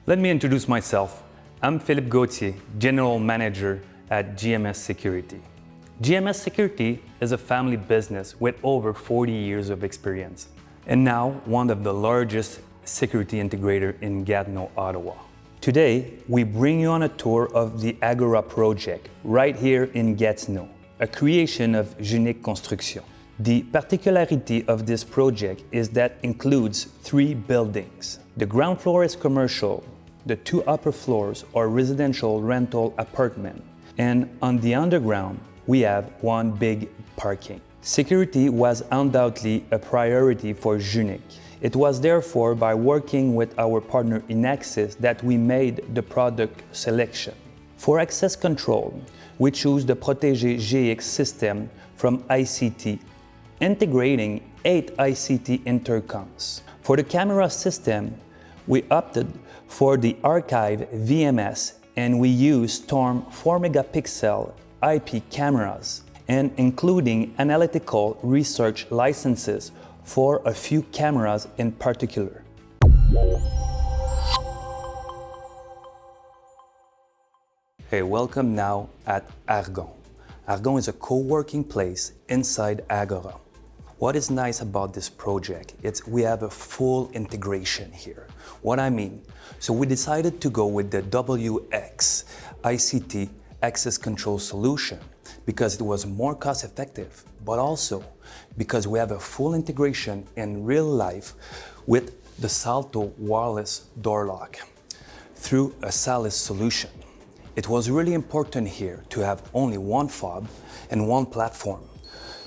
Let me introduce myself. I'm Phillip Gauthier, General Manager at GMS Security. GMS Security is a family business with over 40 years of experience, and now one of the largest security integrator in Gatineau, Ottawa. Today, we bring you on a tour of the Agora project right here in Gatineau, a creation of Unique Construction. The particularity of this project is that it includes 3 buildings. The ground floor is commercial, the 2 upper floors are residential rental apartment, and on the underground, we have 1 big parking. Security was undoubtedly a priority for Unique. It was therefore by working with our partner Inaxsys that we made the product selection. For access control, we choose the Protege GX system from ICT, integrating 8 ICT intercoms. For the camera system, we opted for the Arkiv VMS, and we use Storm 4 megapixel IP cameras, and including analytical research licenses for a few cameras in particular. Hey, welcome now at Argon. Argon is a co-working place inside Agora. What is nice about this project is we have a full integration here. What I mean, so we decided to go with the WX ICT access control solution because it was more cost effective, but also because we have a full integration in real life with the Salto wireless door lock through a SALIS solution. It was really important here to have only 1 fob and 1 platform,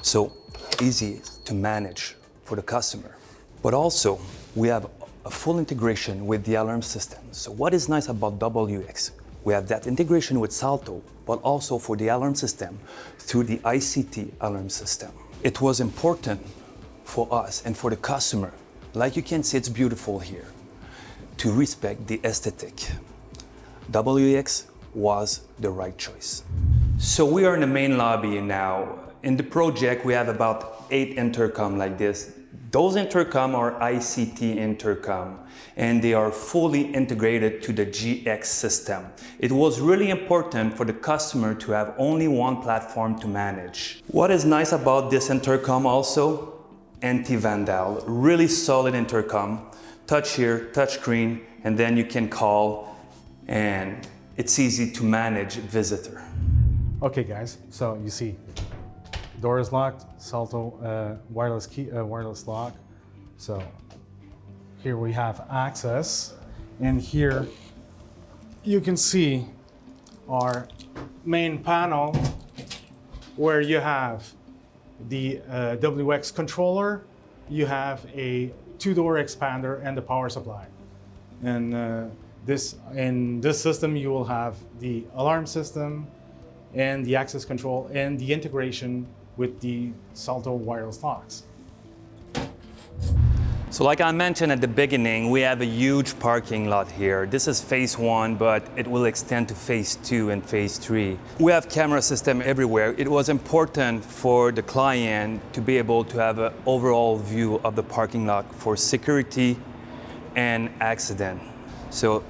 so easy to manage for the customer. But also, we have a full integration with the alarm system. So what is nice about WX? We have that integration with Salto, but also for the alarm system through the ICT alarm system. It was important for us and for the customer, like you can see it's beautiful here, to respect the aesthetic. WX was the right choice. So we are in the main lobby now. In the project, we have about 8 intercom like this. Those intercom are ICT intercom, and they are fully integrated to the GX system. It was really important for the customer to have only 1 platform to manage. What is nice about this intercom also? Anti-vandal, really solid intercom. Touch here, touch screen, and then you can call, and it's easy to manage visitor. Okay guys, so you see, door is locked, Salto wireless key, wireless lock. So here we have access, and here you can see our main panel where you have the WX controller, you have a 2-door expander and the power supply. And in this system you will have the alarm system and the access control and the integration with the Salto wireless locks. So like I mentioned at the beginning, we have a huge parking lot here. This is phase 1, but it will extend to phase 2 and phase 3. We have camera system everywhere. It was important for the client to be able to have an overall view of the parking lot for security and accident. So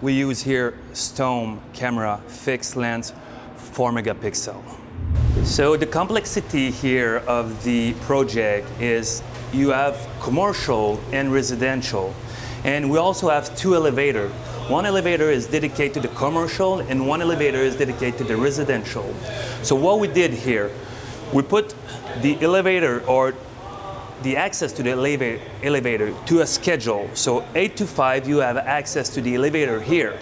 we use here Stone camera, fixed lens, 4 megapixel. So the complexity here of the project is you have commercial and residential, and we also have 2 elevators. 1 elevator is dedicated to the commercial and 1 elevator is dedicated to the residential. So what we did here, we put the elevator or the access to the elevator to a schedule. So 8 to 5 you have access to the elevator here.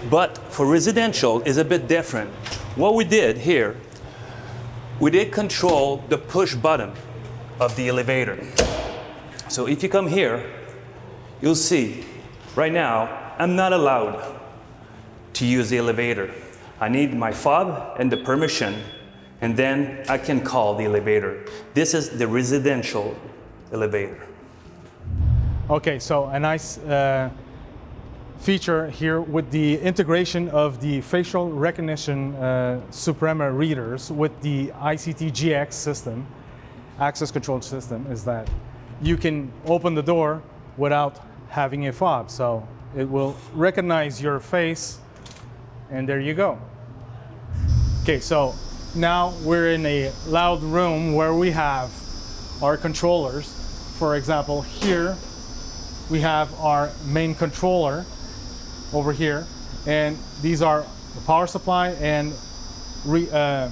But for residential is a bit different. What we did here, we did control the push button of the elevator. So if you come here, you'll see right now I'm not allowed to use the elevator. I need my fob and the permission, and then I can call the elevator. This is the residential elevator. Okay, so a nice feature here with the integration of the facial recognition Suprema readers with the ICT GX system, access control system, is that you can open the door without having a fob. So it will recognize your face, and there you go. Okay, so now we're in a loud room where we have our controllers. For example, here we have our main controller over here, and these are the power supply and reader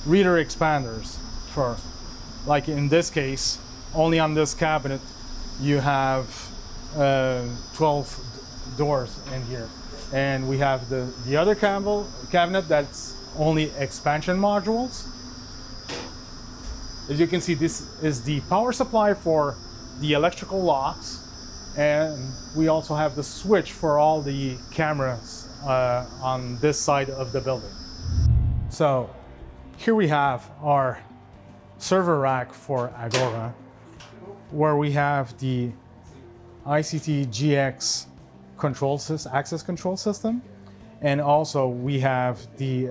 expanders. For, like in this case, only on this cabinet you have 12 doors in here, and we have the other cabinet that's only expansion modules. As you can see, this is the power supply for the electrical locks, and we also have the switch for all the cameras on this side of the building. So here we have our server rack for Agora, where we have the ICT GX access control system, and also we have the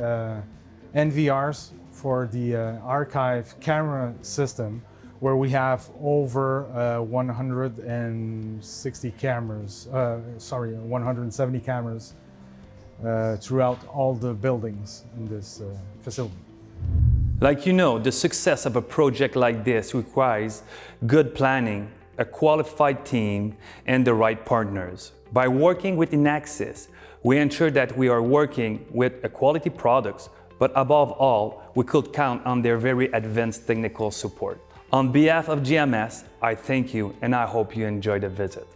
NVRs for the Arkiv camera system, where we have over 160 cameras, 170 cameras throughout all the buildings in this facility. Like you know, the success of a project like this requires good planning, a qualified team, and the right partners. By working with Inaxsys, we ensure that we are working with quality products, but above all, we could count on their very advanced technical support. On behalf of GMS, I thank you and I hope you enjoy the visit.